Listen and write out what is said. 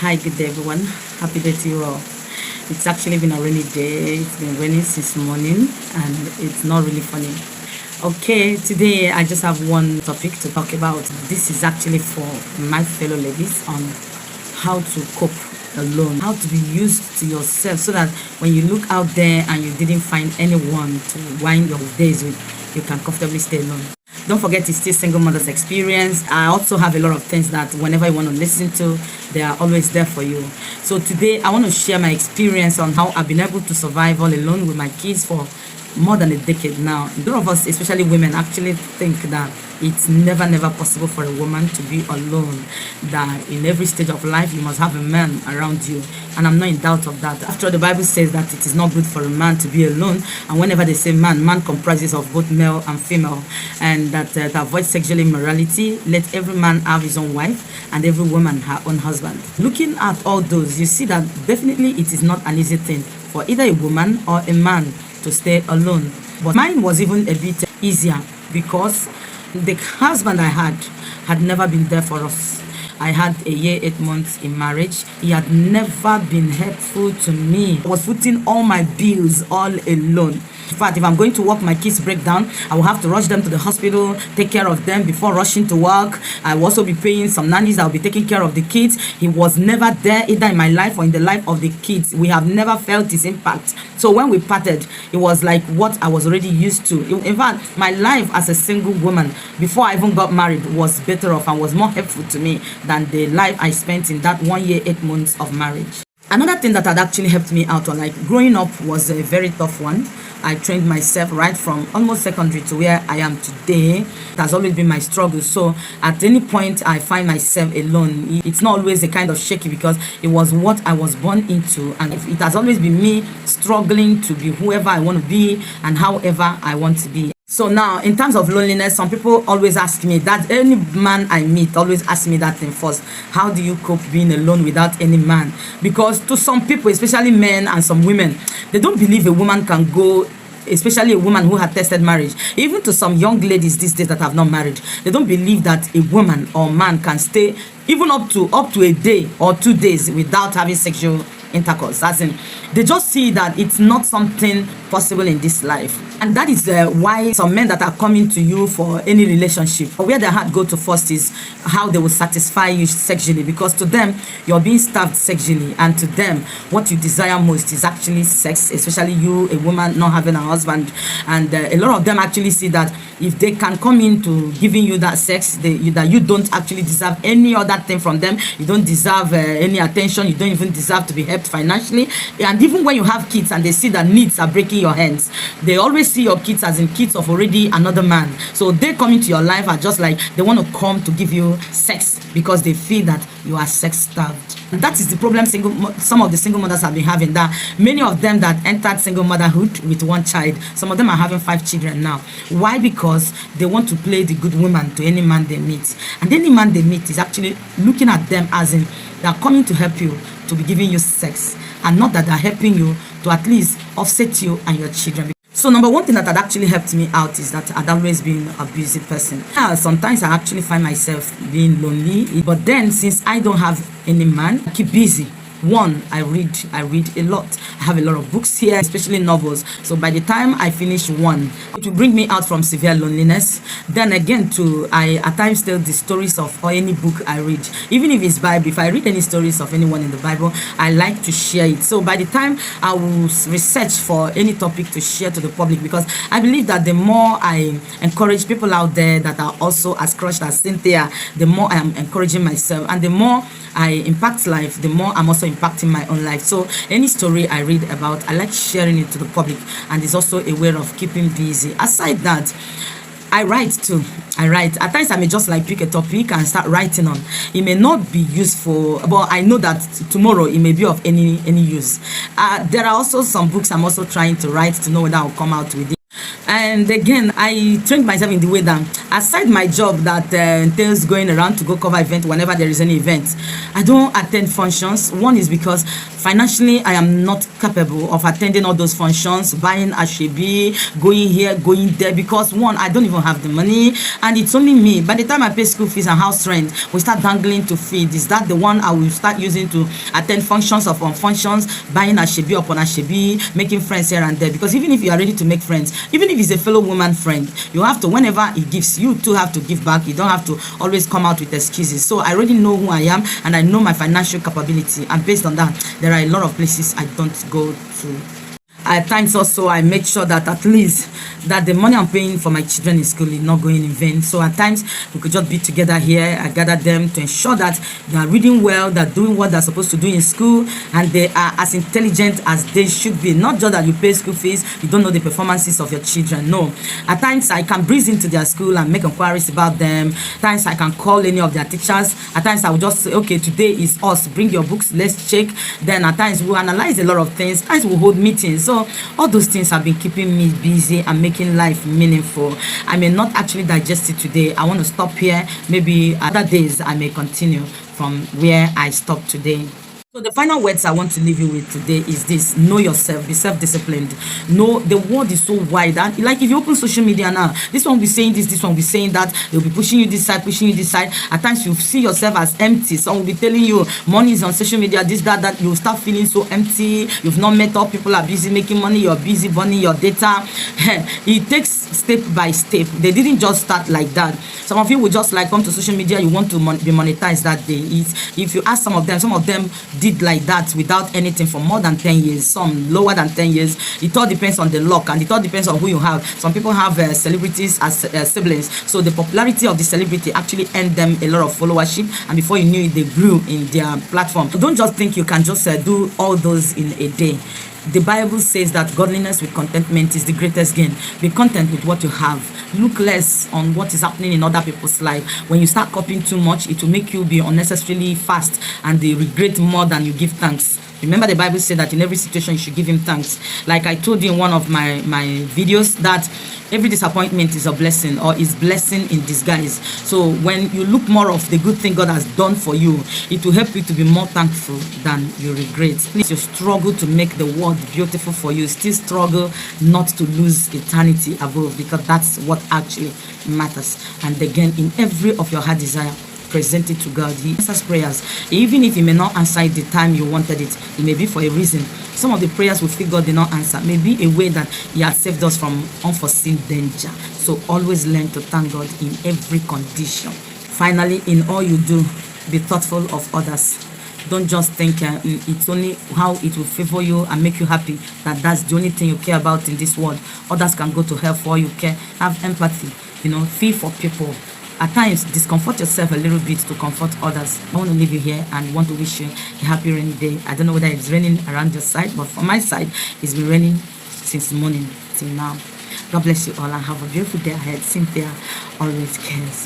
Hi, good day, everyone. Happy day to you all. It's actually been a rainy day. It's been raining since morning, and it's not really funny. Okay, today I just have one topic to talk about. This is actually for my fellow ladies on how to cope alone, how to be used to yourself so that when you look out there and you didn't find anyone to wind your days with, you can comfortably stay alone. Don't forget, it's still single mother's experience. I also have a lot of things that whenever you want to listen to, they are always there for you. So today I want to share my experience on how I've been able to survive all alone with my kids for more than a decade now. A lot of us, especially women, actually think that it's never possible for a woman to be alone, that in every stage of life you must have a man around you, and I'm not in doubt of that. After all, the Bible says that it is not good for a man to be alone, and whenever they say man comprises of both male and female, and that to avoid sexual immorality, let every man have his own wife and every woman her own husband. Looking at all those, you see that definitely it is not an easy thing for either a woman or a man to stay alone. But mine was even a bit easier because the husband I had never been there for us. I had a year, 8 months in marriage. He had never been helpful to me. I was footing all my bills all alone. In fact, if I'm going to work, my kids break down, I will have to rush them to the hospital, take care of them before rushing to work. I will also be paying some nannies that will be taking care of the kids. He was never there either in my life or in the life of the kids. We have never felt his impact. So when we parted, it was like what I was already used to. In fact, my life as a single woman before I even got married was better off and was more helpful to me than the life I spent in that 1 year, 8 months of marriage. Another thing that had actually helped me out, or like growing up, was a very tough one. I trained myself right from almost secondary to where I am today. It has always been my struggle. So at any point I find myself alone, it's not always a kind of shaky because it was what I was born into, and it has always been me struggling to be whoever I want to be and however I want to be. So now, in terms of loneliness, some people always ask me that. Any man I meet always ask me that thing first. How do you cope being alone without any man? Because to some people, especially men and some women, they don't believe a woman can go, especially a woman who had tested marriage. Even to some young ladies these days that have not married, they don't believe that a woman or man can stay even up to a day or 2 days without having sexual intercourse. As in, they just see that it's not something possible in this life. And that is why some men that are coming to you for any relationship, where their heart go to first is how they will satisfy you sexually, because to them you're being starved sexually, and to them what you desire most is actually sex, especially you, a woman not having a husband. And a lot of them actually see that if they can come into giving you that sex, that you don't actually deserve any other thing from them. You don't deserve any attention. You don't even deserve to be helped financially. And even when you have kids and they see that needs are breaking your hands, they always see your kids as in kids of already another man. So they come into your life are just like they want to come to give you sex because they feel that you are sex starved. And that is the problem some of the single mothers have been having, that many of them that entered single motherhood with 1 child, some of them are having 5 children now. Why? Because they want to play the good woman to any man they meet. And any man they meet is actually looking at them as in they are coming to help you, to be giving you sex, and not that they're helping you to at least offset you and your children. So number one thing that had actually helped me out is that I'd always been an abusive person. Sometimes I actually find myself being lonely, but then since I don't have any man, I keep busy. One, I read a lot. I have a lot of books here, especially novels. So by the time I finish one, it will bring me out from severe loneliness. Then again, I at times tell the stories of or any book I read, even if it's Bible. If I read any stories of anyone in the Bible, I like to share it. So by the time I will research for any topic to share to the public, because I believe that the more I encourage people out there that are also as crushed as Cynthia, the more I am encouraging myself, and the more I impact life, the more I'm also impacting my own life. So any story I read about, I like sharing it to the public, and it's also a way of keeping busy. Aside that, I write too. I write. At times I may just like pick a topic and start writing on. It may not be useful, but I know that tomorrow it may be of any use. There are also some books I'm also trying to write to know whether I'll come out with it. And again, I trained myself in the way that aside my job that entails going around to go cover event whenever there is any event, I don't attend functions. One is because financially I am not capable of attending all those functions, buying ashebi, going here, going there, because one, I don't even have the money, and it's only me. By the time I pay school fees and house rent, we start dangling to feed. Is that the one I will start using to attend functions upon functions, buying ashebi upon ashebi, making friends here and there? Because even if you are ready to make friends, even if it's a fellow woman friend, you have to, whenever he gives, you too have to give back. You don't have to always come out with excuses. So I already know who I am, and I know my financial capability, and based on that, there are a lot of places I don't go to. At times also, I make sure that at least that the money I'm paying for my children in school is not going in vain. So at times we could just be together here. I gather them to ensure that they are reading well, they're doing what they're supposed to do in school, and they are as intelligent as they should be. Not just that you pay school fees, you don't know the performances of your children. No. At times I can breeze into their school and make inquiries about them. At times I can call any of their teachers. At times I will just say, okay, today is us. Bring your books, let's check. Then at times we'll analyze a lot of things. At times we'll hold meetings. So all those things have been keeping me busy and making life meaningful. I may not actually digest it today. I want to stop here. Maybe other days I may continue from where I stopped today. So the final words I want to leave you with today is this: know yourself, be self-disciplined. Know the world is so wide, and like if you open social media now, this one will be saying this one will be saying that. They'll be pushing you this side, pushing you this side. At times you see yourself as empty. Some will be telling you money is on social media, this, that. You'll start feeling so empty. You've not met up. People are busy making money. You're busy burning your data. It takes step by step. They didn't just start like that. Some of you will just like come to social media, you want to be monetized that day. If you ask some of them did like that without anything for more than 10 years, some lower than 10 years. It all depends on the luck, and it all depends on who you have. Some people have celebrities as siblings, so the popularity of the celebrity actually earned them a lot of followership, and before you knew it, they grew in their platform. So don't just think you can just do all those in a day. The Bible says that godliness with contentment is the greatest gain. Be content with what you have. Look less on what is happening in other people's life. When you start copying too much, it will make you be unnecessarily fast, and they regret more than you give thanks. Remember, the Bible said that in every situation you should give him thanks. Like I told you in one of my videos, that every disappointment is a blessing, or is blessing in disguise. So when you look more of the good thing God has done for you, it will help you to be more thankful than you regret. Please, you struggle to make the world beautiful for you, still struggle not to lose eternity above, because that's what actually matters. And again, in every of your heart desire, present it to God. He answers prayers. Even if he may not answer it the time you wanted it, it may be for a reason. Some of the prayers we feel God did not answer may be a way that he has saved us from unforeseen danger. So always learn to thank God in every condition. Finally, in all you do, be thoughtful of others. Don't just think it's only how it will favor you and make you happy, that's the only thing you care about in this world. Others can go to hell for all you care. Have empathy, feel for people. At times, discomfort yourself a little bit to comfort others. I want to leave you here and want to wish you a happy rainy day. I don't know whether it's raining around your side, but from my side, it's been raining since morning till now. God bless you all and have a beautiful day ahead. Cynthia always cares.